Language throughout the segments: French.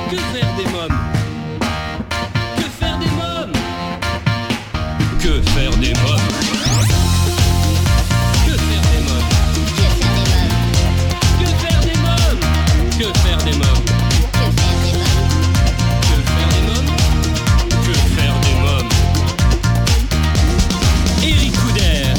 Que faire des mômes? Que faire des mômes? Que faire des mômes? Que faire des mômes? Que faire des mômes? Que faire des mômes? Que faire des mômes? Que faire des mômes? Eric Couder.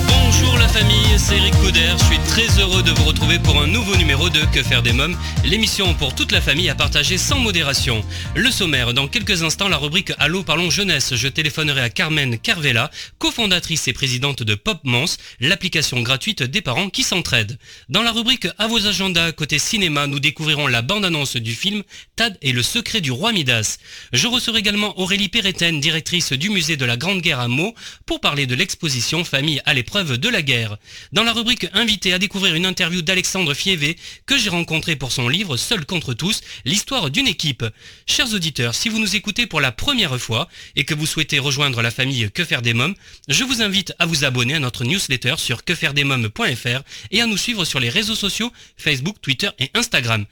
Bonjour la famille, c'est Eric Couder. Je suis très heureux de vous retrouver pour un nouveau numéro de Que faire des mômes, l'émission pour toute la famille à partager sans modération. Le sommaire, dans quelques instants, la rubrique Allô, parlons jeunesse. Je téléphonerai à Carmen Carvela, cofondatrice et présidente de Pop Mons, l'application gratuite des parents qui s'entraident. Dans la rubrique À vos agendas, côté cinéma, nous découvrirons la bande-annonce du film Tad et le secret du roi Midas. Je recevrai également Aurélie Péréten, directrice du musée de la Grande Guerre à Meaux, pour parler de l'exposition Famille à l'épreuve de la guerre. Dans la rubrique Invité, à découvrir une interview d'Alexandre Fievé que j'ai rencontré pour son livre Seul contre tous, l'histoire d'une équipe. Chers auditeurs, si vous nous écoutez pour la première fois et que vous souhaitez rejoindre la famille Que faire des mômes, je vous invite à vous abonner à notre newsletter sur quefairedesmômes.fr et à nous suivre sur les réseaux sociaux Facebook, Twitter et Instagram.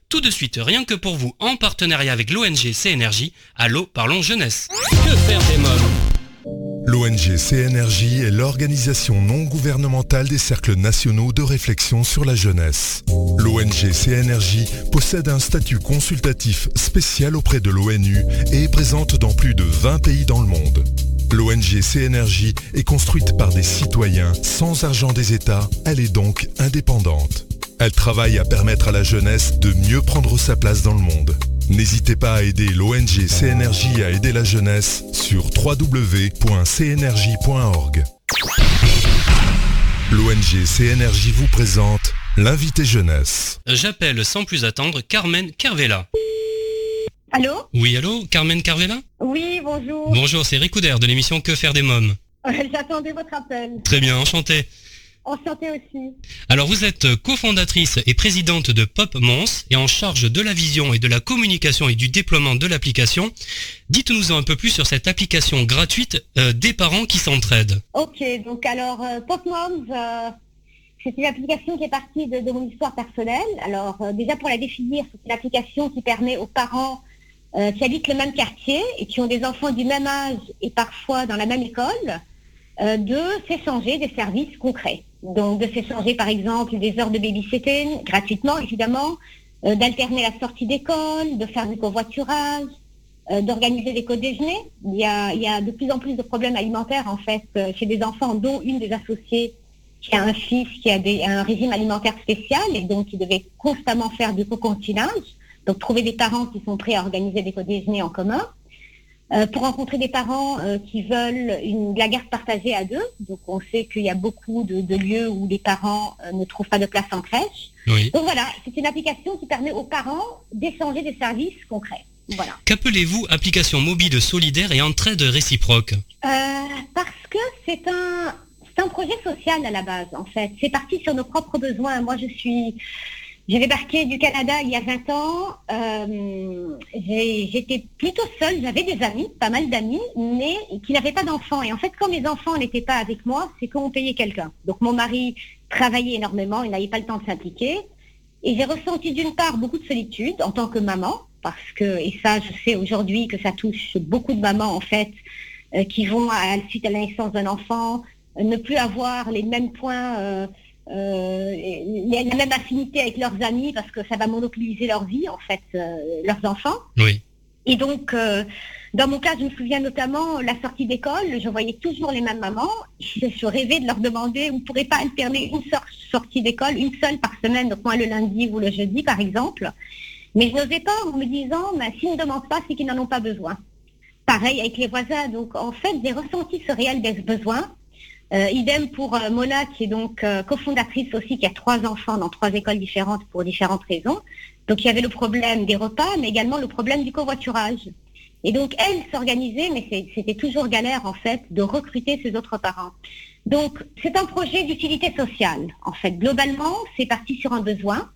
Tout de suite, rien que pour vous, en partenariat avec l'ONG CNRJ, Allô, parlons jeunesse. Que faire des mômes? L'ONG CNRJ est l'organisation non gouvernementale des cercles nationaux de réflexion sur la jeunesse. L'ONG CNRJ possède un statut consultatif spécial auprès de l'ONU et est présente dans plus de 20 pays dans le monde. L'ONG CNRJ est construite par des citoyens sans argent des États, elle est donc indépendante. Elle travaille à permettre à la jeunesse de mieux prendre sa place dans le monde. N'hésitez pas à aider l'ONG CNRJ à aider la jeunesse sur www.cnrj.org. L'ONG CNRJ vous présente l'invité jeunesse. J'appelle sans plus attendre Carmen Carvela. Allô? Oui, allô, Carmen Carvela? Oui, bonjour. Bonjour, c'est Eric Couder de l'émission Que faire des mômes. J'attendais votre appel. Très bien, enchanté. Enchantée aussi. Alors vous êtes cofondatrice et présidente de Pop Mons et en charge de la vision et de la communication et du déploiement de l'application. Dites-nous un peu plus sur cette application gratuite des parents qui s'entraident. Ok, donc alors Pop Moms, c'est une application qui est partie de mon histoire personnelle. Alors déjà pour la définir, c'est une application qui permet aux parents qui habitent le même quartier et qui ont des enfants du même âge et parfois dans la même école, de s'échanger des services concrets. Donc de s'échanger par exemple des heures de babysitting, gratuitement évidemment, d'alterner la sortie d'école, de faire du covoiturage, d'organiser des co-déjeuners. Il y a de plus en plus de problèmes alimentaires en fait chez des enfants, dont une des associées qui a un fils qui a un régime alimentaire spécial et donc qui devait constamment faire du co-conciliage. Donc trouver des parents qui sont prêts à organiser des co-déjeuners en commun. Pour rencontrer des parents qui veulent la garde partagée à deux. Donc on sait qu'il y a beaucoup de lieux où les parents ne trouvent pas de place en crèche. Oui. Donc voilà, c'est une application qui permet aux parents d'échanger des services concrets. Voilà. Qu'appelez-vous application mobile solidaire et entraide réciproque? Parce que c'est un projet social à la base en fait. C'est parti sur nos propres besoins. Moi j'ai débarqué du Canada il y a 20 ans, j'étais plutôt seule, j'avais des amis, pas mal d'amis, mais qui n'avaient pas d'enfants. Et en fait, quand mes enfants n'étaient pas avec moi, c'est qu'on payait quelqu'un. Donc mon mari travaillait énormément, il n'avait pas le temps de s'impliquer. Et j'ai ressenti d'une part beaucoup de solitude en tant que maman, parce que, et ça je sais aujourd'hui que ça touche beaucoup de mamans en fait, qui vont suite à la naissance d'un enfant, ne plus avoir les mêmes points... la même affinité avec leurs amis parce que ça va monopoliser leur vie en fait, leurs enfants. Oui. Et donc dans mon cas je me souviens notamment la sortie d'école, je voyais toujours les mêmes mamans, je rêvais de leur demander on ne pourrait pas alterner une sortie d'école, une seule par semaine, donc moi le lundi ou le jeudi par exemple, mais je n'osais pas en me disant s'ils ne demandent pas c'est qu'ils n'en ont pas besoin. Pareil avec les voisins, donc en fait j'ai ressenti ce réel besoin. Idem pour Mona, qui est donc cofondatrice aussi, qui a 3 enfants dans 3 écoles différentes pour différentes raisons. Donc il y avait le problème des repas, mais également le problème du covoiturage. Et donc elle s'organisait, mais c'était toujours galère en fait de recruter ses autres parents. Donc c'est un projet d'utilité sociale. En fait, globalement, c'est parti sur un besoin.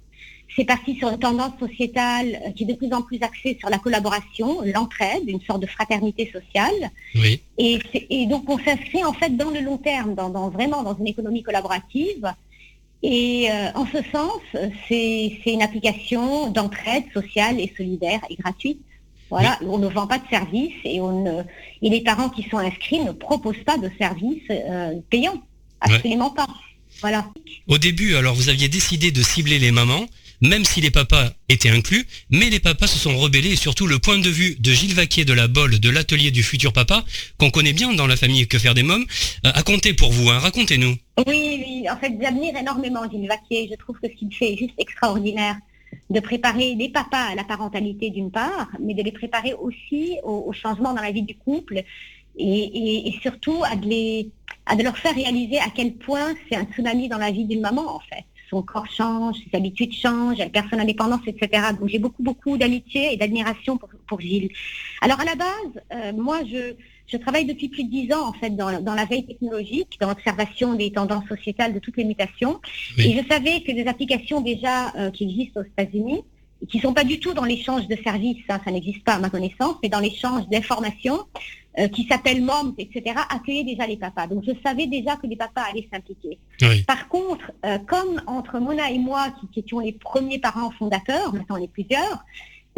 C'est parti sur une tendance sociétale qui est de plus en plus axée sur la collaboration, l'entraide, une sorte de fraternité sociale. Oui. Et donc on s'inscrit en fait dans le long terme, vraiment dans une économie collaborative. Et en ce sens, c'est une application d'entraide sociale et solidaire et gratuite. Voilà, on ne vend pas de services et les parents qui sont inscrits ne proposent pas de services payants. Absolument pas. Voilà. Au début, alors vous aviez décidé de cibler les mamans, même si les papas étaient inclus, mais les papas se sont rebellés et surtout le point de vue de Gilles Vaquier de la Bolle, de l'atelier du futur papa, qu'on connaît bien dans la famille Que faire des mômes, a compté pour vous, hein, racontez-nous. Oui, en fait j'admire énormément Gilles Vaquier, je trouve que ce qu'il fait est juste extraordinaire, de préparer les papas à la parentalité d'une part, mais de les préparer aussi au changement dans la vie du couple et surtout à de leur faire réaliser à quel point c'est un tsunami dans la vie d'une maman en fait. Son corps change, ses habitudes changent, elle perd son indépendance, etc. Donc j'ai beaucoup d'amitié et d'admiration pour Gilles. Alors à la base, moi je travaille depuis plus de 10 ans en fait dans la veille technologique, dans l'observation des tendances sociétales de toutes les mutations. Oui. Et je savais que des applications déjà qui existent aux États-Unis, qui ne sont pas du tout dans l'échange de services, hein, ça n'existe pas à ma connaissance, mais dans l'échange d'informations, qui s'appellent Moms, etc., accueillaient déjà les papas. Donc je savais déjà que les papas allaient s'impliquer. Oui. Par contre, comme entre Mona et moi, qui étions les premiers parents fondateurs, maintenant on est plusieurs,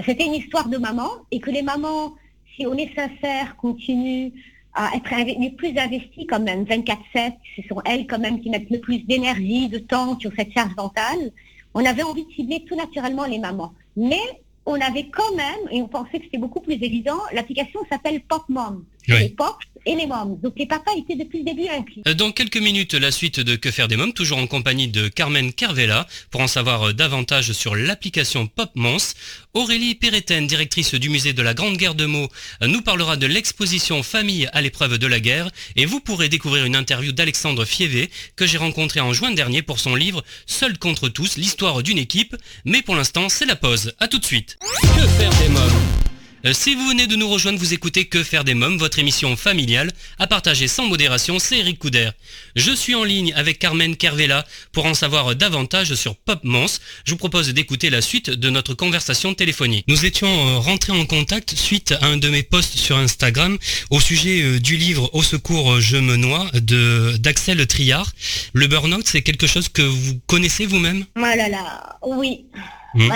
c'était une histoire de maman, et que les mamans, si on est sincère, continuent à être les plus investies quand même, 24/7, ce sont elles quand même qui mettent le plus d'énergie, de temps sur cette charge mentale. On avait envie de cibler tout naturellement les mamans. Mais on avait quand même, et on pensait que c'était beaucoup plus évident, l'application s'appelle Pop Mom. Oui. Les Pops et les Moms. Donc les papas étaient depuis le début inclus. Dans quelques minutes, la suite de Que faire des mômes, toujours en compagnie de Carmen Kervella, pour en savoir davantage sur l'application Pop Mons. Aurélie Péréten, directrice du musée de la Grande Guerre de mots, nous parlera de l'exposition Famille à l'épreuve de la guerre. Et vous pourrez découvrir une interview d'Alexandre Fievé, que j'ai rencontré en juin dernier pour son livre Seul contre tous, l'histoire d'une équipe. Mais pour l'instant, c'est la pause. À tout de suite. Que faire des mômes ? Si vous venez de nous rejoindre, vous écoutez Que faire des mômes, votre émission familiale, à partager sans modération, c'est Eric Couder. Je suis en ligne avec Carmen Kervella pour en savoir davantage sur Pop Mons. Je vous propose d'écouter la suite de notre conversation téléphonique. Nous étions rentrés en contact suite à un de mes posts sur Instagram au sujet du livre Au secours, je me noie d'Axel Triard. Le burn-out, c'est quelque chose que vous connaissez vous-même ? Oh là là, oui.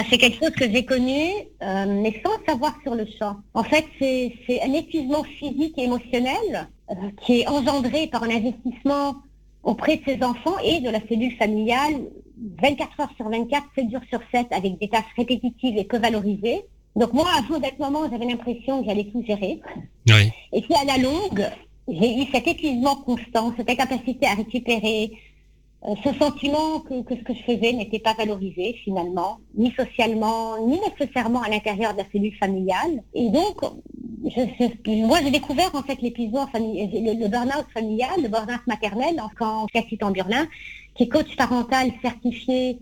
C'est quelque chose que j'ai connu, mais sans savoir sur le champ. En fait, c'est un épuisement physique et émotionnel qui est engendré par un investissement auprès de ses enfants et de la cellule familiale 24 heures sur 24, 7 jours sur 7, avec des tâches répétitives et peu valorisées. Donc moi, avant d'être maman, j'avais l'impression que j'allais tout gérer. Oui. Et puis à la longue, j'ai eu cet épuisement constant, cette incapacité à récupérer, ce sentiment que ce que je faisais n'était pas valorisé finalement, ni socialement, ni nécessairement à l'intérieur de la cellule familiale. Et donc, moi j'ai découvert en fait l'épuisement familial, le burn-out familial, le burn-out maternel, quand Cathy Tamburlin, qui est coach parental certifié,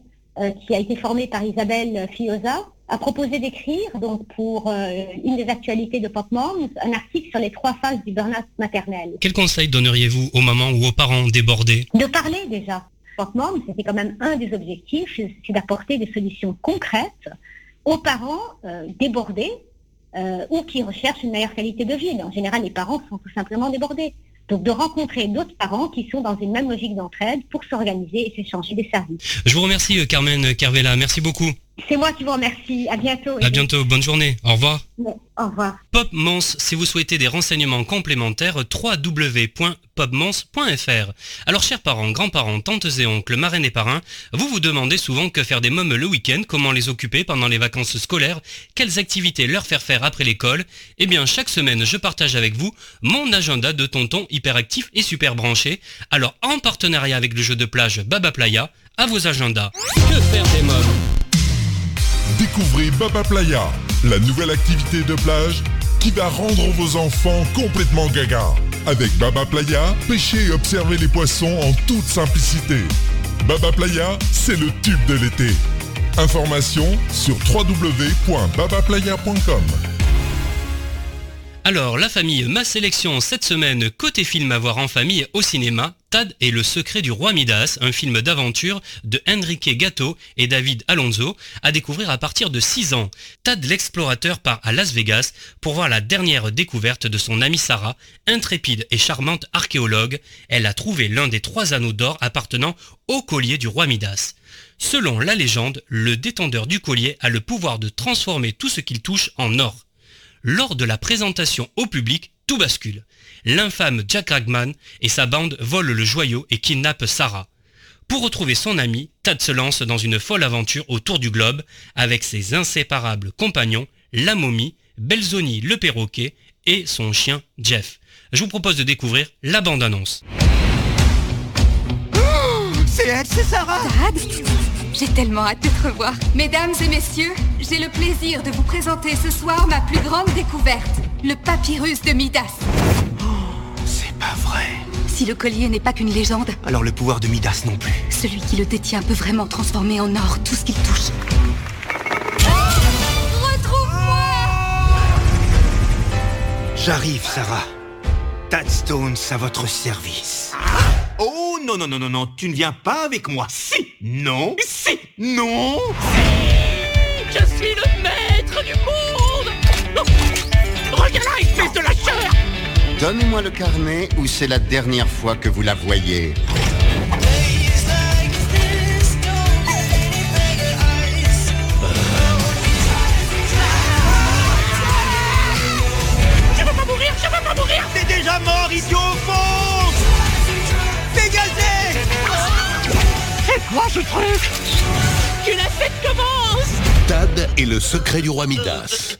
qui a été formée par Isabelle Fioza, a proposé d'écrire, donc pour une des actualités de Pop Moms, un article sur les 3 phases du burn-out maternel. Quel conseil donneriez-vous aux mamans ou aux parents débordés ? De parler déjà. Pop Moms, c'était quand même un des objectifs, c'est d'apporter des solutions concrètes aux parents débordés ou qui recherchent une meilleure qualité de vie. En général, les parents sont tout simplement débordés. Donc de rencontrer d'autres parents qui sont dans une même logique d'entraide pour s'organiser et s'échanger des services. Je vous remercie Carmen Kervella, merci beaucoup. C'est moi qui vous remercie, à bientôt. À bientôt, bonne journée, au revoir. Ouais, au revoir. Pop Mons, si vous souhaitez des renseignements complémentaires, www.popmons.fr. Alors chers parents, grands-parents, tantes et oncles, marraines et parrains, vous vous demandez souvent que faire des mômes le week-end, comment les occuper pendant les vacances scolaires, quelles activités leur faire après l'école. Eh bien chaque semaine je partage avec vous mon agenda de tonton hyperactif et super branché. Alors en partenariat avec le jeu de plage Baba Playa, à vos agendas. Que faire des mômes ? Découvrez Baba Playa, la nouvelle activité de plage qui va rendre vos enfants complètement gaga. Avec Baba Playa, pêchez et observez les poissons en toute simplicité. Baba Playa, c'est le tube de l'été. Informations sur www.babaplaya.com. Alors, la famille, ma sélection cette semaine, côté film à voir en famille au cinéma, Tad et le secret du roi Midas, un film d'aventure de Enrique Gatto et David Alonso, à découvrir à partir de 6 ans. Tad l'explorateur part à Las Vegas pour voir la dernière découverte de son amie Sarah, intrépide et charmante archéologue. Elle a trouvé l'un des 3 anneaux d'or appartenant au collier du roi Midas. Selon la légende, le détenteur du collier a le pouvoir de transformer tout ce qu'il touche en or. Lors de la présentation au public, tout bascule. L'infâme Jack Ragman et sa bande volent le joyau et kidnappent Sarah. Pour retrouver son ami, Tad se lance dans une folle aventure autour du globe avec ses inséparables compagnons, la momie, Belzoni le perroquet et son chien Jeff. Je vous propose de découvrir la bande-annonce. C'est elle, c'est Sarah! Tad, j'ai tellement hâte de te revoir. Mesdames et messieurs, j'ai le plaisir de vous présenter ce soir ma plus grande découverte, le papyrus de Midas. C'est pas vrai. Si le collier n'est pas qu'une légende, Alors le pouvoir de Midas non plus. celui qui le détient peut vraiment transformer en or tout ce qu'il touche. Retrouve-moi! J'arrive, Sarah. Tad Stones à votre service. Oh non, non, non, non, non, tu ne viens pas avec moi. Si! Non! Si! Non! Je suis le maître du monde! Regarde-la, espèce de lâcheur! Donnez-moi le carnet ou c'est la dernière fois que vous la voyez. Je veux pas mourir, je veux pas mourir! T'es déjà mort, idiot au fond! Dégagez! C'est quoi ce truc? Que la fête commence! Tad et le secret du roi Midas.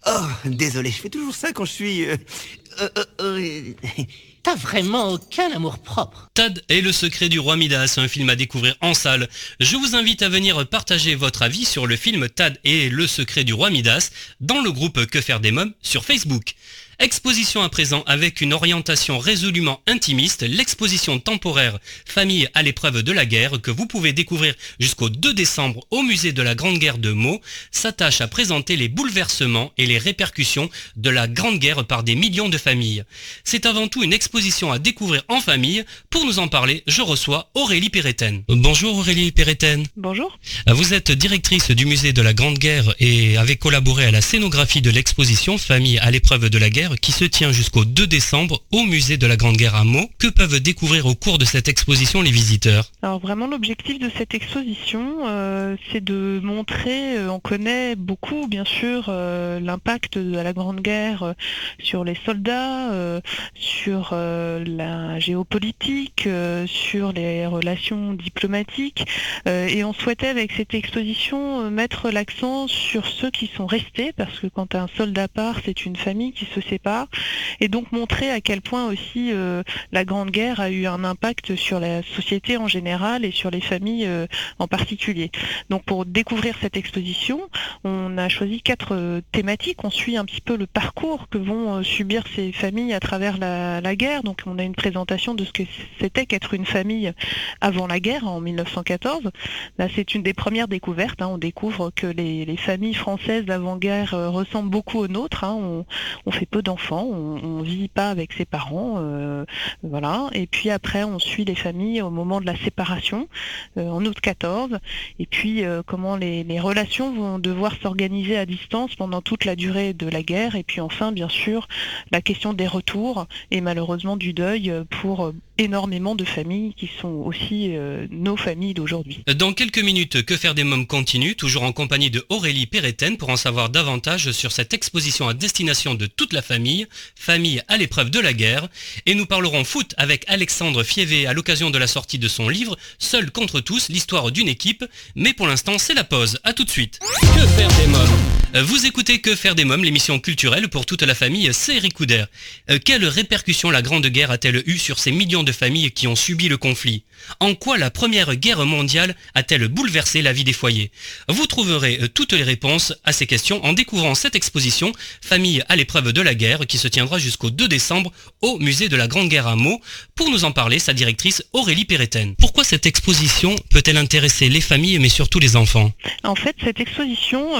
Oh, désolé, je fais toujours ça quand je suis... T'as vraiment aucun amour propre. Tad et le secret du roi Midas, un film à découvrir en salle. Je vous invite à venir partager votre avis sur le film Tad et le secret du roi Midas dans le groupe Que faire des mômes sur Facebook. Exposition à présent avec une orientation résolument intimiste, l'exposition temporaire Famille à l'épreuve de la guerre que vous pouvez découvrir jusqu'au 2 décembre au musée de la Grande Guerre de Meaux s'attache à présenter les bouleversements et les répercussions de la Grande Guerre par des millions de familles. C'est avant tout une exposition à découvrir en famille. Pour nous en parler, je reçois Aurélie Péréten. Bonjour Aurélie Péréten. Bonjour. Vous êtes directrice du musée de la Grande Guerre et avez collaboré à la scénographie de l'exposition Famille à l'épreuve de la guerre qui se tient jusqu'au 2 décembre au musée de la Grande Guerre à Meaux. Que peuvent découvrir au cours de cette exposition les visiteurs? Alors vraiment l'objectif de cette exposition, c'est de montrer, on connaît beaucoup bien sûr l'impact de la Grande Guerre sur les soldats, sur la géopolitique, sur les relations diplomatiques, et on souhaitait avec cette exposition mettre l'accent sur ceux qui sont restés, parce que quand un soldat part, c'est une famille qui se sépare, et donc montrer à quel point aussi la Grande Guerre a eu un impact sur la société en général et sur les familles en particulier. Donc pour découvrir cette exposition, on a choisi 4 thématiques. On suit un petit peu le parcours que vont subir ces familles à travers la guerre. Donc on a une présentation de ce que c'était qu'être une famille avant la guerre en 1914. Là c'est une des premières découvertes. On découvre que les familles françaises d'avant-guerre ressemblent beaucoup aux nôtres. On fait peu d'enfants, on vit pas avec ses parents, voilà. Et puis après on suit les familles au moment de la séparation en août 14, et puis comment les relations vont devoir s'organiser à distance pendant toute la durée de la guerre, et puis enfin bien sûr la question des retours et malheureusement du deuil pour énormément de familles qui sont aussi nos familles d'aujourd'hui. Dans quelques minutes, Que faire des mômes continue, toujours en compagnie de Aurélie Péréten pour en savoir davantage sur cette exposition à destination de toute la famille, Famille à l'épreuve de la guerre, et nous parlerons foot avec Alexandre Fievé à l'occasion de la sortie de son livre Seul contre tous, l'histoire d'une équipe, mais pour l'instant c'est la pause, à tout de suite. Que faire des mômes? Vous écoutez Que faire des mômes, l'émission culturelle pour toute la famille, c'est Eric Couder. Quelles répercussions la Grande Guerre a-t-elle eu sur ces millions de familles qui ont subi le conflit? En quoi la Première Guerre mondiale a-t-elle bouleversé la vie des foyers? Vous trouverez toutes les réponses à ces questions en découvrant cette exposition Famille à l'épreuve de la guerre qui se tiendra jusqu'au 2 décembre au musée de la Grande Guerre à Meaux. Pour nous en parler, sa directrice Aurélie Péréten. Pourquoi cette exposition peut-elle intéresser les familles mais surtout les enfants? En fait, cette exposition,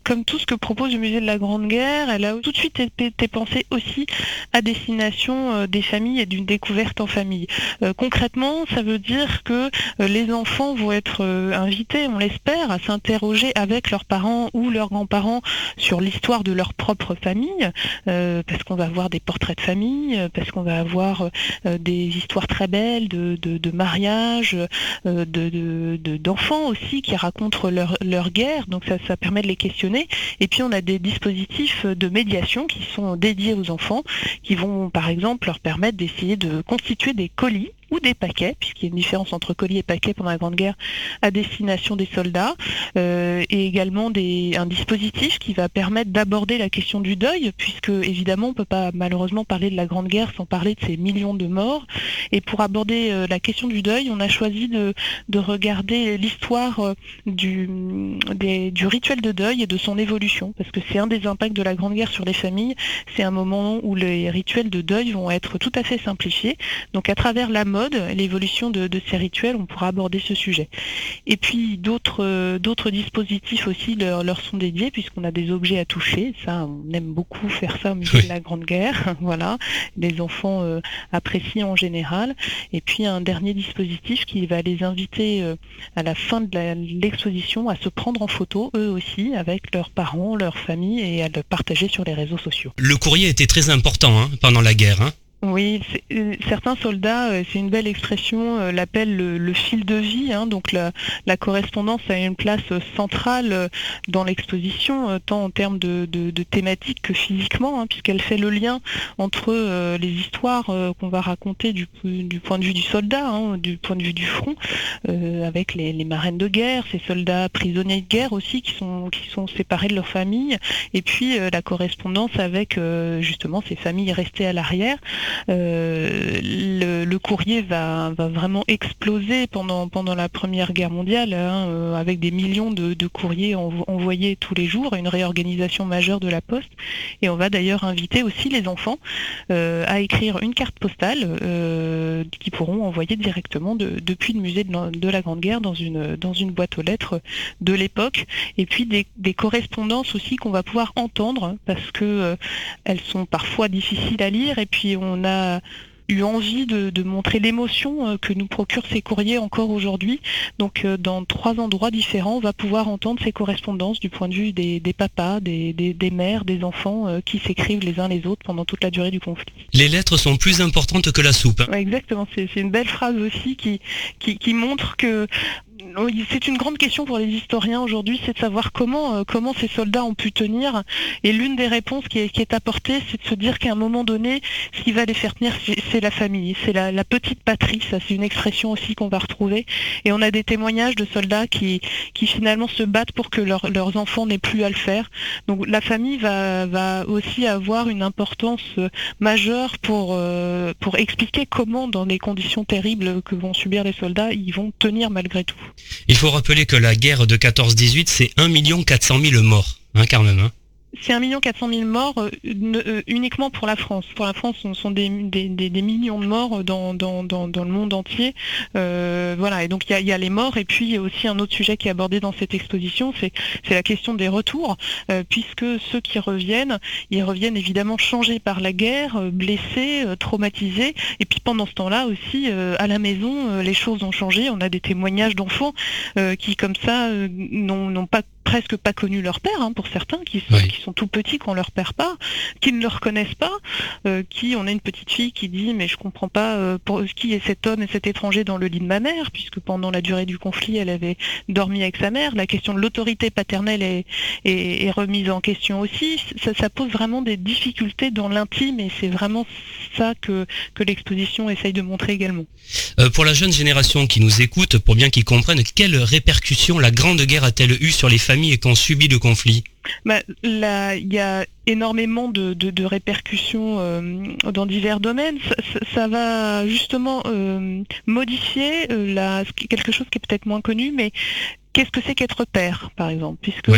comme tout ce que propose le musée de la Grande Guerre, elle a tout de suite été pensée aussi à destination des familles et d'une découverte en famille. Concrètement, ça veut dire que les enfants vont être invités, on l'espère, à s'interroger avec leurs parents ou leurs grands-parents sur l'histoire de leur propre famille, parce qu'on va avoir des portraits de famille, parce qu'on va avoir des histoires très belles de mariage, d'enfants aussi qui racontent leur guerre, donc ça permet de les questionner. Et puis on a des dispositifs de médiation qui sont dédiés aux enfants, qui vont par exemple leur permettre d'essayer de constituer des colis ou des paquets, puisqu'il y a une différence entre colis et paquets pendant la Grande Guerre, à destination des soldats, et également un dispositif qui va permettre d'aborder la question du deuil, puisque évidemment on ne peut pas malheureusement parler de la Grande Guerre sans parler de ces millions de morts. Et pour aborder la question du deuil, on a choisi de regarder l'histoire du rituel de deuil et de son évolution, parce que c'est un des impacts de la Grande Guerre sur les familles. C'est un moment où les rituels de deuil vont être tout à fait simplifiés. Donc à travers la mode, l'évolution de ces rituels, on pourra aborder ce sujet. Et puis d'autres dispositifs aussi leur sont dédiés, puisqu'on a des objets à toucher. Ça, on aime beaucoup faire ça au musée de la Grande Guerre. Voilà, les enfants apprécient en général. Et puis un dernier dispositif qui va les inviter à la fin de l'exposition à se prendre en photo, eux aussi, avec leurs parents, leur famille, et à le partager sur les réseaux sociaux. Le courrier était très important pendant la guerre. Oui, certains soldats, c'est une belle expression, l'appellent le fil de vie. Donc la correspondance a une place centrale dans l'exposition, tant en termes de thématique que physiquement, puisqu'elle fait le lien entre les histoires qu'on va raconter du point de vue du soldat, du point de vue du front, avec les marraines de guerre, ces soldats prisonniers de guerre aussi qui sont séparés de leur famille, et puis la correspondance avec justement ces familles restées à l'arrière. Le courrier va vraiment exploser pendant la Première Guerre mondiale, avec des millions de courriers envoyés tous les jours, une réorganisation majeure de la poste. Et on va d'ailleurs inviter aussi les enfants à écrire une carte postale qu'ils pourront envoyer directement depuis le musée de la Grande Guerre dans une boîte aux lettres de l'époque. Et puis des correspondances aussi qu'on va pouvoir entendre, parce que elles sont parfois difficiles à lire, et puis on a eu envie de montrer l'émotion que nous procurent ces courriers encore aujourd'hui. Donc dans 3 endroits différents, on va pouvoir entendre ces correspondances du point de vue des papas, des mères, des enfants qui s'écrivent les uns les autres pendant toute la durée du conflit. Les lettres sont plus importantes que la soupe. Ouais, exactement, c'est une belle phrase aussi qui montre que c'est une grande question pour les historiens aujourd'hui, c'est de savoir comment ces soldats ont pu tenir. Et l'une des réponses qui est apportée, c'est de se dire qu'à un moment donné, ce qui va les faire tenir, c'est la famille, c'est la petite patrie. Ça, c'est une expression aussi qu'on va retrouver. Et on a des témoignages de soldats qui finalement se battent pour que leurs enfants n'aient plus à le faire. Donc la famille va aussi avoir une importance majeure pour expliquer comment, dans les conditions terribles que vont subir les soldats, ils vont tenir malgré tout. Il faut rappeler que la guerre de 14-18, c'est 1 400 000 morts, quand même. C'est 1 400 000 morts uniquement pour la France. Pour la France, ce sont des millions de morts dans le monde entier. Voilà, et donc il y a les morts, et puis il y a aussi un autre sujet qui est abordé dans cette exposition, c'est la question des retours, puisque ceux qui reviennent, ils reviennent évidemment changés par la guerre, blessés, traumatisés, et puis pendant ce temps-là aussi, à la maison, les choses ont changé. On a des témoignages d'enfants qui, comme ça, n'ont presque pas connu leur père, pour certains, qui sont tout petits, qu'on leur perd pas, qui ne le reconnaissent pas, on a une petite fille qui dit mais je comprends pas qui est cet homme et cet étranger dans le lit de ma mère, puisque pendant la durée du conflit elle avait dormi avec sa mère. La question de l'autorité paternelle est remise en question aussi. Ça pose vraiment des difficultés dans l'intime, et c'est vraiment ça que l'exposition essaye de montrer également. Pour la jeune génération qui nous écoute, pour bien qu'ils comprennent, quelles répercussions la Grande Guerre a-t-elle eu sur les familles qui ont subi le conflit ? Il y a énormément de répercussions dans divers domaines. Ça va justement modifier quelque chose qui est peut-être moins connu, mais qu'est-ce que c'est qu'être père, par exemple, puisque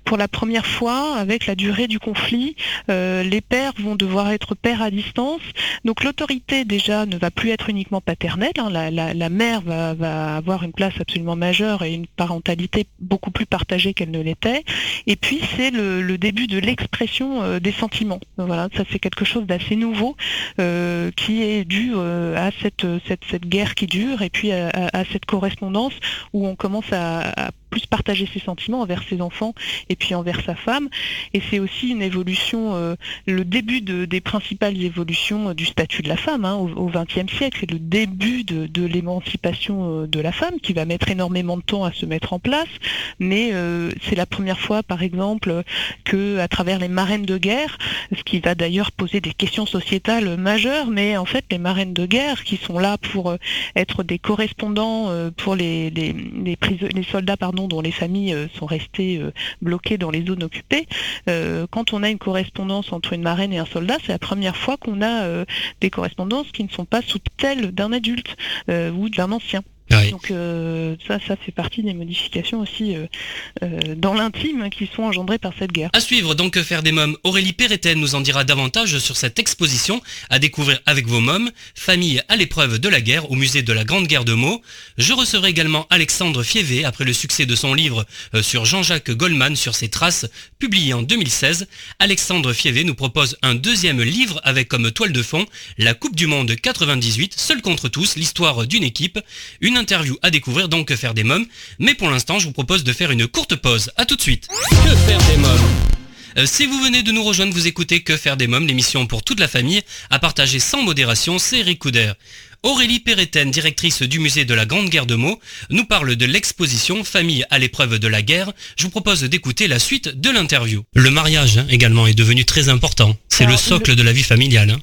pour la première fois, avec la durée du conflit, les pères vont devoir être pères à distance. Donc l'autorité déjà ne va plus être uniquement paternelle, hein, la mère va avoir une place absolument majeure et une parentalité beaucoup plus partagée qu'elle ne l'était. Et puis c'est le début de l'expression des sentiments. Voilà, ça c'est quelque chose d'assez nouveau qui est dû à cette guerre qui dure et puis à cette correspondance où on commence à plus partager ses sentiments envers ses enfants et puis envers sa femme. Et c'est aussi une évolution, le début des principales évolutions du statut de la femme au XXe siècle. C'est le début de l'émancipation de la femme qui va mettre énormément de temps à se mettre en place. Mais c'est la première fois, par exemple, que à travers les marraines de guerre, ce qui va d'ailleurs poser des questions sociétales majeures, mais en fait les marraines de guerre qui sont là pour être des correspondants pour les soldats dont les familles sont restées bloquées dans les zones occupées. Quand on a une correspondance entre une marraine et un soldat, c'est la première fois qu'on a des correspondances qui ne sont pas sous tutelle d'un adulte ou d'un ancien. Oui. Donc ça fait partie des modifications aussi dans l'intime qui sont engendrées par cette guerre. À suivre donc Que faire des mômes. Aurélie Péretten nous en dira davantage sur cette exposition à découvrir avec vos mômes, famille à l'épreuve de la guerre au musée de la Grande Guerre de Meaux. Je recevrai également Alexandre Fievé après le succès de son livre sur Jean-Jacques Goldman sur ses traces, publié en 2016. Alexandre Fievé nous propose un deuxième livre avec comme toile de fond la Coupe du Monde 98, seul contre tous, l'histoire d'une équipe. Une interview à découvrir donc Que faire des mômes, mais pour l'instant je vous propose de faire une courte pause. À tout de suite. Que faire des mômes. Si vous venez de nous rejoindre, vous écoutez Que faire des mômes, l'émission pour toute la famille, à partager sans modération, c'est Eric Couder. Aurélie Péretten, directrice du musée de la Grande Guerre de Meaux, nous parle de l'exposition Famille à l'épreuve de la guerre. Je vous propose d'écouter la suite de l'interview. Le mariage également est devenu très important. C'est le socle de la vie familiale.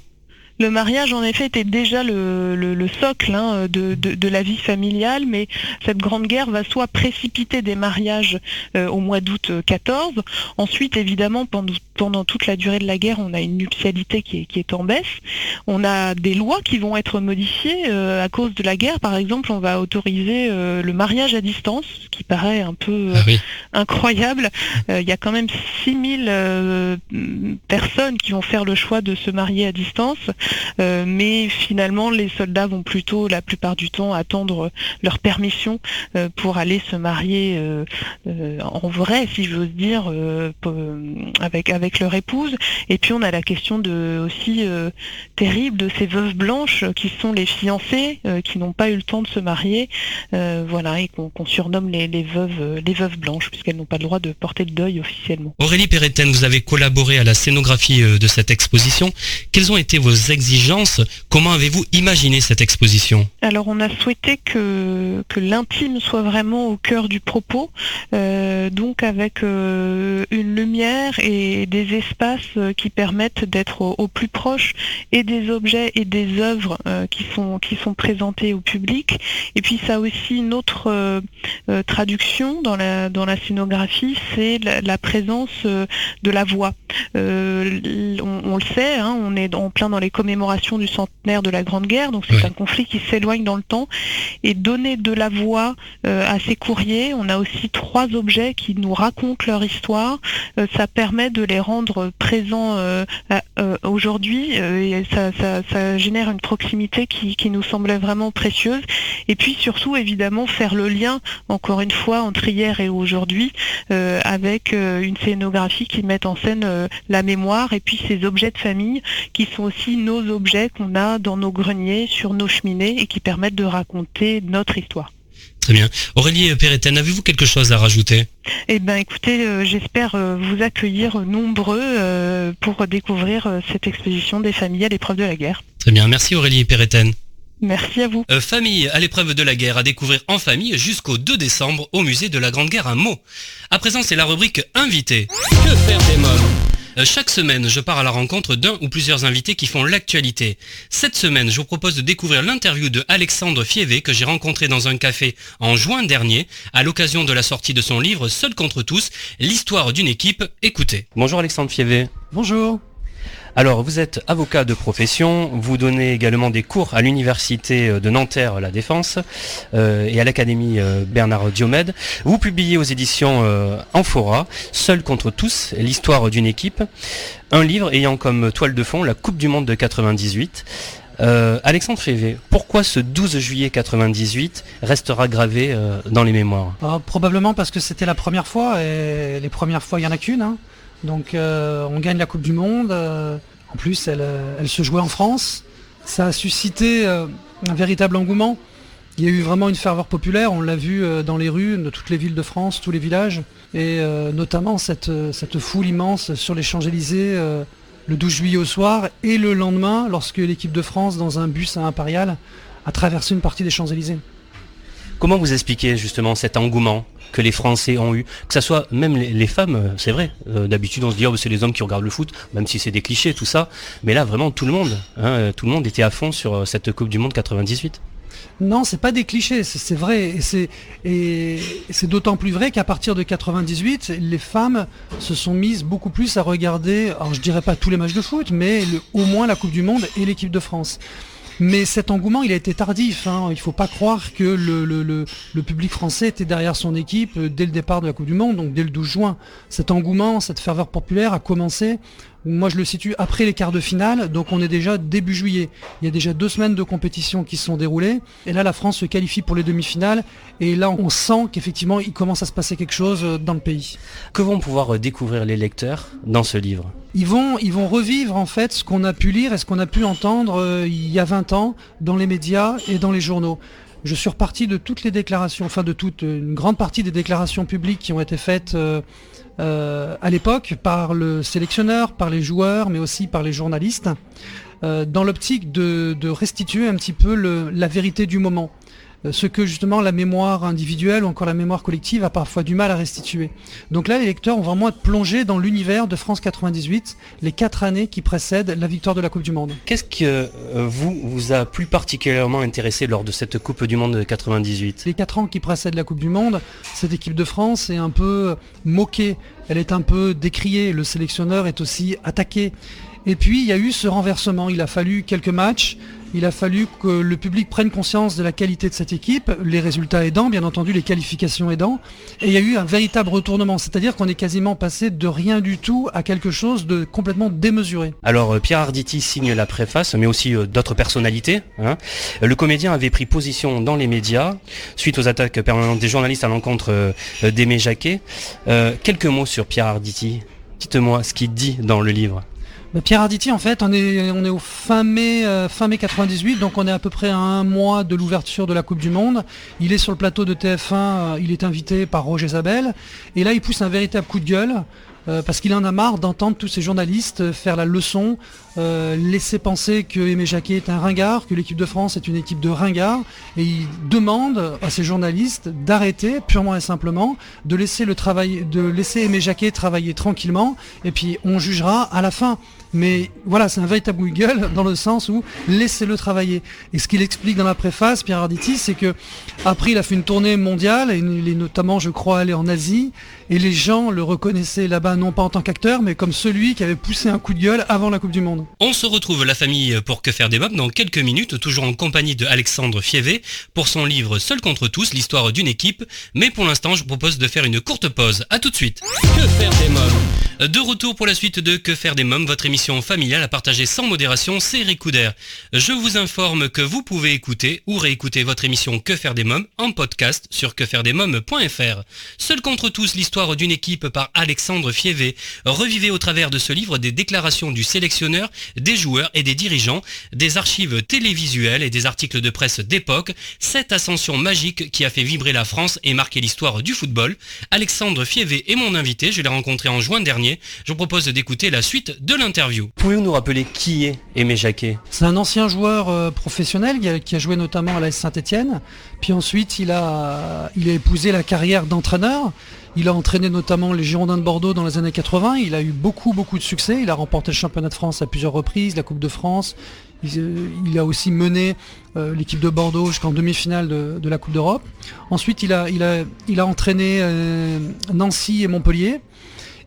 Le mariage, en effet, était déjà le socle de la vie familiale, mais cette grande guerre va soit précipiter des mariages au mois d'août 14. Ensuite, évidemment, pendant toute la durée de la guerre, on a une nuptialité qui est en baisse. On a des lois qui vont être modifiées à cause de la guerre. Par exemple, on va autoriser le mariage à distance, ce qui paraît un peu incroyable. Il y a quand même 6000 personnes qui vont faire le choix de se marier à distance. Mais finalement les soldats vont plutôt la plupart du temps attendre leur permission pour aller se marier en vrai, si j'ose dire, avec leur épouse. Et puis on a la question aussi terrible de ces veuves blanches qui sont les fiancées qui n'ont pas eu le temps de se marier, et qu'on surnomme les veuves blanches puisqu'elles n'ont pas le droit de porter le deuil officiellement. Aurélie Péretten, vous avez collaboré à la scénographie de cette exposition. Quelles ont été vos exigences? Comment avez-vous imaginé cette exposition? Alors on a souhaité que l'intime soit vraiment au cœur du propos, donc avec une lumière et des espaces qui permettent d'être au plus proche et des objets et des œuvres qui sont présentés au public. Et puis ça a aussi une autre traduction dans la scénographie, c'est la présence de la voix. On le sait, on est en plein dans les commémorations du centenaire de la Grande Guerre, donc c'est un conflit qui s'éloigne dans le temps, et donner de la voix à ces courriers, on a aussi 3 objets qui nous racontent leur histoire, ça permet de les rendre présents aujourd'hui, et ça génère une proximité qui nous semblait vraiment précieuse, et puis surtout évidemment faire le lien, encore une fois, entre hier et aujourd'hui, avec une scénographie qui met en scène la mémoire, et puis ces objets de famille qui sont aussi nos objets qu'on a dans nos greniers, sur nos cheminées et qui permettent de raconter notre histoire. Très bien. Aurélie Péretten, avez-vous quelque chose à rajouter? Eh bien écoutez, j'espère vous accueillir nombreux pour découvrir cette exposition des familles à l'épreuve de la guerre. Très bien, merci Aurélie Péretten. Merci à vous. Famille à l'épreuve de la guerre à découvrir en famille jusqu'au 2 décembre au musée de la Grande Guerre à Meaux. À présent, c'est la rubrique Invité. Que faire des mômes? Chaque semaine, je pars à la rencontre d'un ou plusieurs invités qui font l'actualité. Cette semaine, je vous propose de découvrir l'interview de Alexandre Fievé que j'ai rencontré dans un café en juin dernier à l'occasion de la sortie de son livre Seul contre tous, l'histoire d'une équipe. Écoutez. Bonjour Alexandre Fievé. Bonjour. Alors, vous êtes avocat de profession, vous donnez également des cours à l'université de Nanterre La Défense et à l'académie Bernard Diomède. Vous publiez aux éditions Amphora, Seul contre tous, l'histoire d'une équipe. Un livre ayant comme toile de fond la Coupe du Monde de 98. Alexandre Févé, pourquoi ce 12 juillet 98 restera gravé dans les mémoires ? Probablement parce que c'était la première fois, et les premières fois il n'y en a qu'une. Hein. Donc on gagne la Coupe du Monde, en plus elle se jouait en France, ça a suscité un véritable engouement, il y a eu vraiment une ferveur populaire, on l'a vu dans les rues de toutes les villes de France, tous les villages, et notamment cette foule immense sur les Champs-Élysées le 12 juillet au soir, et le lendemain lorsque l'équipe de France dans un bus à Impérial a traversé une partie des Champs-Élysées. Comment vous expliquez justement cet engouement que les Français ont eu, que ce soit même les femmes, c'est vrai, d'habitude on se dit c'est les hommes qui regardent le foot, même si c'est des clichés tout ça, mais là vraiment tout le monde était à fond sur cette Coupe du Monde 98. Non, c'est pas des clichés, c'est vrai, et c'est d'autant plus vrai qu'à partir de 98, les femmes se sont mises beaucoup plus à regarder, alors je dirais pas tous les matchs de foot, mais au moins la Coupe du Monde et l'équipe de France. Mais cet engouement, il a été tardif. Hein. Il ne faut pas croire que le public français était derrière son équipe dès le départ de la Coupe du Monde, donc dès le 12 juin. Cet engouement, cette ferveur populaire a commencé, moi je le situe après les quarts de finale, donc on est déjà début juillet. Il y a déjà 2 semaines de compétition qui se sont déroulées, et là la France se qualifie pour les demi-finales, et là on sent qu'effectivement il commence à se passer quelque chose dans le pays. Que vont pouvoir découvrir les lecteurs dans ce livre ? Ils vont revivre en fait ce qu'on a pu lire et ce qu'on a pu entendre il y a 20 ans dans les médias et dans les journaux. Je suis reparti de toutes les déclarations, une grande partie des déclarations publiques qui ont été faites à l'époque par le sélectionneur, par les joueurs, mais aussi par les journalistes, dans l'optique de restituer un petit peu la vérité du moment. Ce que justement la mémoire individuelle ou encore la mémoire collective a parfois du mal à restituer. Donc là, les lecteurs vont vraiment être plongés dans l'univers de France 98, les 4 années qui précèdent la victoire de la Coupe du Monde. Qu'est-ce que vous a plus particulièrement intéressé lors de cette Coupe du Monde de 98 ? Les 4 ans qui précèdent la Coupe du Monde, cette équipe de France est un peu moquée, elle est un peu décriée, le sélectionneur est aussi attaqué. Et puis il y a eu ce renversement, il a fallu quelques matchs, il a fallu que le public prenne conscience de la qualité de cette équipe, les résultats aidant, bien entendu les qualifications aidant, et il y a eu un véritable retournement, c'est-à-dire qu'on est quasiment passé de rien du tout à quelque chose de complètement démesuré. Alors Pierre Arditi signe la préface, mais aussi d'autres personnalités. Le comédien avait pris position dans les médias, suite aux attaques permanentes des journalistes à l'encontre d'Aimé Jacquet. Quelques mots sur Pierre Arditi, dites-moi ce qu'il dit dans le livre. Pierre Arditi, en fait, on est au fin mai 98, donc on est à peu près à 1 mois de l'ouverture de la Coupe du Monde. Il est sur le plateau de TF1, il est invité par Roger Zabel, et là il pousse un véritable coup de gueule, parce qu'il en a marre d'entendre tous ces journalistes faire la leçon, laisser penser que Aimé Jacquet est un ringard, que l'équipe de France est une équipe de ringards, et il demande à ces journalistes d'arrêter purement et simplement, de laisser Aimé Jacquet travailler tranquillement, et puis on jugera à la fin. Mais voilà, c'est un véritable coup de gueule dans le sens où laissez-le travailler. Et ce qu'il explique dans la préface, Pierre Arditi, c'est que après il a fait une tournée mondiale, et il est notamment, je crois, allé en Asie, et les gens le reconnaissaient là-bas non pas en tant qu'acteur, mais comme celui qui avait poussé un coup de gueule avant la Coupe du Monde. On se retrouve la famille pour Que faire des mômes dans quelques minutes, toujours en compagnie de Alexandre Févé pour son livre Seul contre tous, l'histoire d'une équipe. Mais pour l'instant, je propose de faire une courte pause. À tout de suite. Que faire des mômes ? De retour pour la suite de Que faire des mômes, votre émission familiale à partager sans modération, c'est Eric Couder. Je vous informe que vous pouvez écouter ou réécouter votre émission Que faire des mômes en podcast sur quefairedesmômes.fr. Seul contre tous, l'histoire d'une équipe par Alexandre Févé. Revivez au travers de ce livre des déclarations du sélectionneur, des joueurs et des dirigeants, des archives télévisuelles et des articles de presse d'époque, cette ascension magique qui a fait vibrer la France et marqué l'histoire du football. Alexandre Févé est mon invité, je l'ai rencontré en juin dernier. Je vous propose d'écouter la suite de l'interview. Pouvez-vous nous rappeler qui est Aimé Jacquet ? C'est un ancien joueur professionnel qui a joué notamment à l'AS Saint-Étienne, puis ensuite il a épousé la carrière d'entraîneur. Il a entraîné notamment les Girondins de Bordeaux dans les années 80, il a eu beaucoup de succès, il a remporté le championnat de France à plusieurs reprises, la Coupe de France, il a aussi mené l'équipe de Bordeaux jusqu'en demi-finale de la Coupe d'Europe. Ensuite il a entraîné Nancy et Montpellier,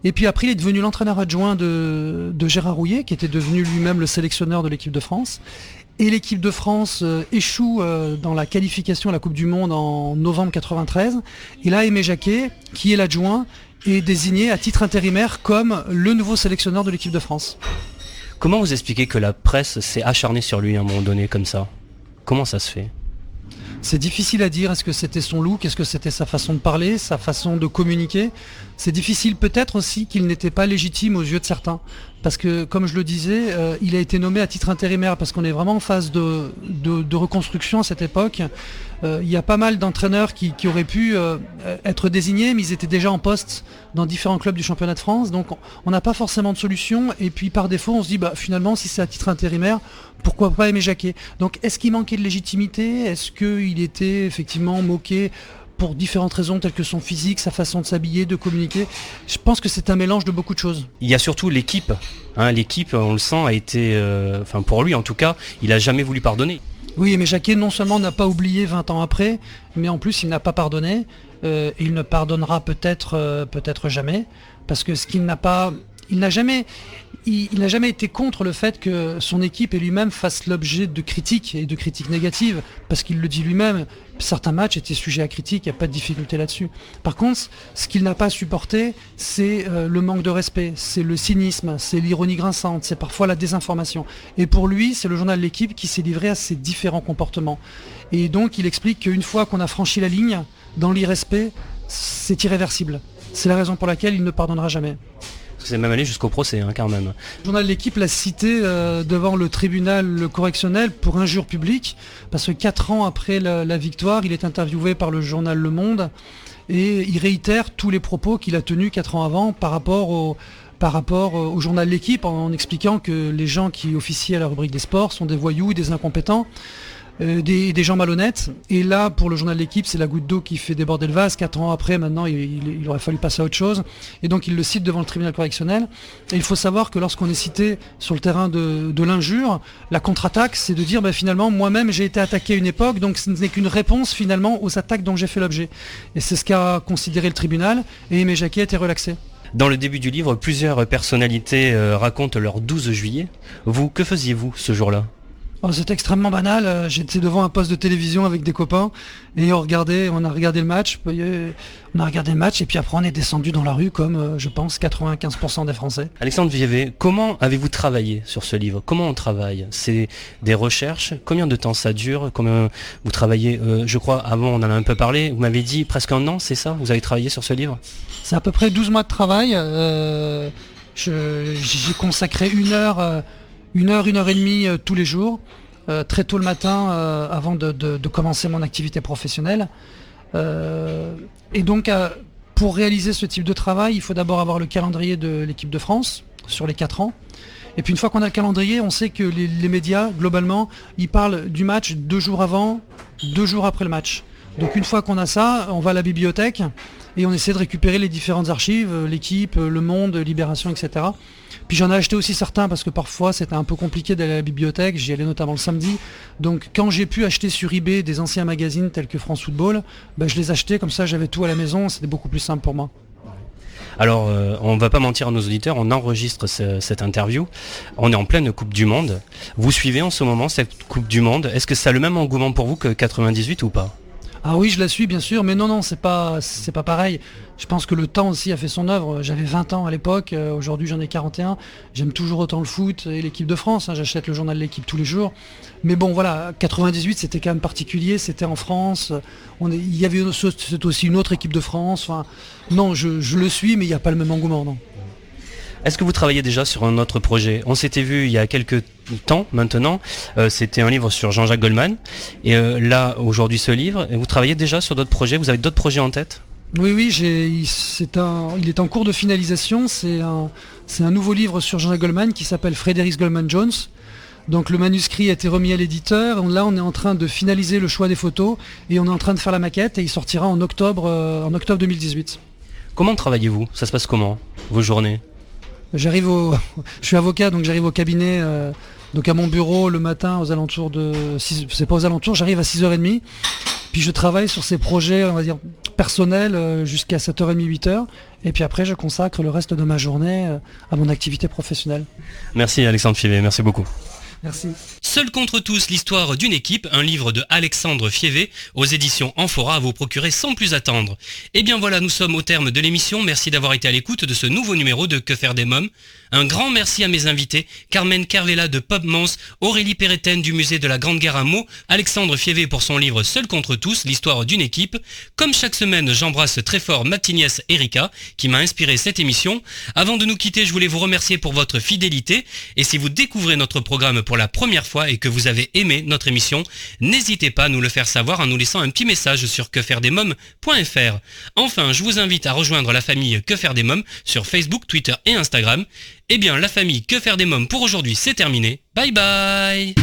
Et puis après, il est devenu l'entraîneur adjoint de Gérard Rouillet, qui était devenu lui-même le sélectionneur de l'équipe de France. Et l'équipe de France échoue dans la qualification à la Coupe du Monde en novembre 93. Et là, Aimé Jacquet, qui est l'adjoint, est désigné à titre intérimaire comme le nouveau sélectionneur de l'équipe de France. Comment vous expliquez que la presse s'est acharnée sur lui à un moment donné comme ça? Comment ça se fait? C'est difficile à dire, est-ce que c'était son look, est-ce que c'était sa façon de parler, sa façon de communiquer. C'est difficile peut-être aussi qu'il n'était pas légitime aux yeux de certains. Parce que, comme je le disais, il a été nommé à titre intérimaire parce qu'on est vraiment en phase de reconstruction à cette époque. Il y a pas mal d'entraîneurs qui auraient pu être désignés, mais ils étaient déjà en poste dans différents clubs du championnat de France. Donc on n'a pas forcément de solution. Et puis par défaut, on se dit, finalement, si c'est à titre intérimaire, pourquoi pas Aimé Jacquet? Donc est-ce qu'il manquait de légitimité? Est-ce qu'il était effectivement moqué pour différentes raisons telles que son physique, sa façon de s'habiller, de communiquer? Je pense que c'est un mélange de beaucoup de choses. Il y a surtout l'équipe. L'équipe, on le sent, a été... pour lui en tout cas, il n'a jamais voulu pardonner. Oui, mais Jacquet non seulement n'a pas oublié 20 ans après, mais en plus il n'a pas pardonné. Il ne pardonnera peut-être jamais, parce que ce qu'il n'a pas... Il n'a jamais été contre le fait que son équipe et lui-même fassent l'objet de critiques et de critiques négatives, parce qu'il le dit lui-même, certains matchs étaient sujets à critique, il n'y a pas de difficulté là-dessus. Par contre, ce qu'il n'a pas supporté, c'est le manque de respect, c'est le cynisme, c'est l'ironie grinçante, c'est parfois la désinformation. Et pour lui, c'est le journal L'Équipe qui s'est livré à ces différents comportements. Et donc, il explique qu'une fois qu'on a franchi la ligne, dans l'irrespect, c'est irréversible. C'est la raison pour laquelle il ne pardonnera jamais. C'est même allé jusqu'au procès, quand même. Le journal L'Équipe l'a cité devant le tribunal correctionnel pour injure publique, parce que 4 ans après la victoire, il est interviewé par le journal Le Monde, et il réitère tous les propos qu'il a tenus 4 ans avant par rapport au journal L'Équipe, en expliquant que les gens qui officient à la rubrique des sports sont des voyous et des incompétents. Des gens malhonnêtes, et là pour le journal L'Équipe c'est la goutte d'eau qui fait déborder le vase. 4 ans après, maintenant il aurait fallu passer à autre chose, et donc il le cite devant le tribunal correctionnel. Et il faut savoir que lorsqu'on est cité sur le terrain de l'injure, la contre-attaque c'est de dire finalement moi-même j'ai été attaqué à une époque, donc ce n'est qu'une réponse finalement aux attaques dont j'ai fait l'objet, et c'est ce qu'a considéré le tribunal, et Aimé Jacquet a été relaxé. Dans le début du livre, plusieurs personnalités racontent leur 12 juillet. Vous, que faisiez-vous ce jour-là? C'est extrêmement banal, j'étais devant un poste de télévision avec des copains et on a regardé le match, et puis après on est descendu dans la rue comme je pense 95% des Français. Alexandre Vievet, comment avez-vous travaillé sur ce livre? Comment on travaille? C'est des recherches? Combien de temps ça dure? Combien vous travaillez? Je crois, avant on en a un peu parlé, vous m'avez dit presque un an, c'est ça? Vous avez travaillé sur ce livre? C'est à peu près 12 mois de travail, j'ai consacré 1 heure et demie tous les jours, très tôt le matin avant de commencer mon activité professionnelle. Et donc pour réaliser ce type de travail, il faut d'abord avoir le calendrier de l'équipe de France sur les 4 ans. Et puis une fois qu'on a le calendrier, on sait que les médias, globalement, ils parlent du match 2 jours avant, 2 jours après le match. Donc une fois qu'on a ça, on va à la bibliothèque et on essaie de récupérer les différentes archives, L'Équipe, Le Monde, Libération, etc. Puis j'en ai acheté aussi certains parce que parfois c'était un peu compliqué d'aller à la bibliothèque, j'y allais notamment le samedi. Donc quand j'ai pu acheter sur eBay des anciens magazines tels que France Football, je les achetais, comme ça j'avais tout à la maison, c'était beaucoup plus simple pour moi. Alors, on ne va pas mentir à nos auditeurs, on enregistre cette interview. On est en pleine Coupe du Monde. Vous suivez en ce moment cette Coupe du Monde. Est-ce que ça a le même engouement pour vous que 98 ou pas? Ah oui, je la suis bien sûr, mais non, c'est pas pareil. Je pense que le temps aussi a fait son œuvre. J'avais 20 ans à l'époque, aujourd'hui j'en ai 41. J'aime toujours autant le foot et l'équipe de France. J'achète le journal L'Équipe tous les jours. Mais bon, voilà, 98 c'était quand même particulier, c'était en France. Il y avait c'était aussi une autre équipe de France. Non, je le suis, mais il n'y a pas le même engouement, non. Est-ce que vous travaillez déjà sur un autre projet? On s'était vu il y a quelques temps maintenant, c'était un livre sur Jean-Jacques Goldman, et là aujourd'hui ce livre, vous travaillez déjà sur d'autres projets? Vous avez d'autres projets en tête? Oui, il est en cours de finalisation, c'est un nouveau livre sur Jean-Jacques Goldman qui s'appelle Frédéric Goldman Jones. Donc le manuscrit a été remis à l'éditeur, là on est en train de finaliser le choix des photos, et on est en train de faire la maquette, et il sortira en octobre 2018. Comment travaillez-vous? Ça se passe comment, vos journées? Je suis avocat, donc j'arrive au cabinet, donc à mon bureau le matin aux alentours de 6, c'est pas aux alentours, j'arrive à 6h30. Puis je travaille sur ces projets, on va dire, personnels jusqu'à 7h30, 8h. Et puis après, je consacre le reste de ma journée à mon activité professionnelle. Merci Alexandre Fievé, merci beaucoup. Merci. Seul contre tous, l'histoire d'une équipe, un livre de Alexandre Fievé aux éditions Amphora à vous procurer sans plus attendre. Et bien voilà, nous sommes au terme de l'émission. Merci d'avoir été à l'écoute de ce nouveau numéro de Que faire des mômes. Un grand merci à mes invités, Carmen Carvela de Pub Mons, Aurélie Perretten du musée de la Grande Guerre à Meaux, Alexandre Fievé pour son livre Seul contre tous, l'histoire d'une équipe. Comme chaque semaine, j'embrasse très fort ma petite nièce Erika qui m'a inspiré cette émission. Avant de nous quitter, je voulais vous remercier pour votre fidélité. Et si vous découvrez notre programme pour la première fois et que vous avez aimé notre émission, n'hésitez pas à nous le faire savoir en nous laissant un petit message sur quefairedesmoms.fr. Enfin, je vous invite à rejoindre la famille Que faire des mômes sur Facebook, Twitter et Instagram. Eh bien, la famille Que faire des mômes pour aujourd'hui, c'est terminé. Bye bye.